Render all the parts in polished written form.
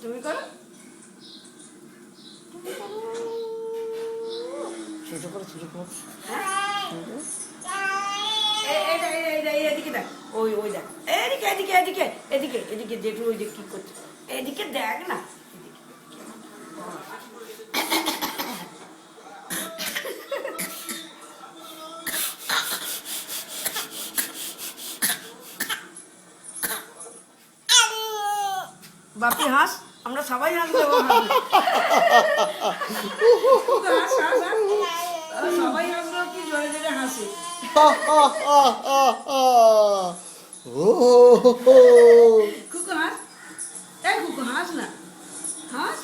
তুমি করো, ছোট করে ছোট করে। এদিকে দেখ, ওই ওই দেখ, এদিকে এদিকে এদিকে এদিকে এদিকে জেঠু ওই যে কি করছে, এদিকে দেখ না। বাপি হাস, আমরা সবাই হাসবো, সবাই হাসলো, কি জোরে জোরে হাসি। কুকু হাস, এই কুকু হাস না, হাস।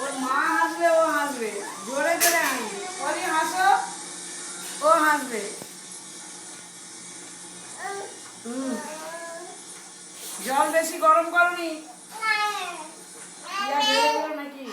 ওর মা হাসবে, ও হাসবে, জোরে জোরে হাসবে। ওই হাসো, ও হাসবে। জল বেশি গরম করনি নাকি?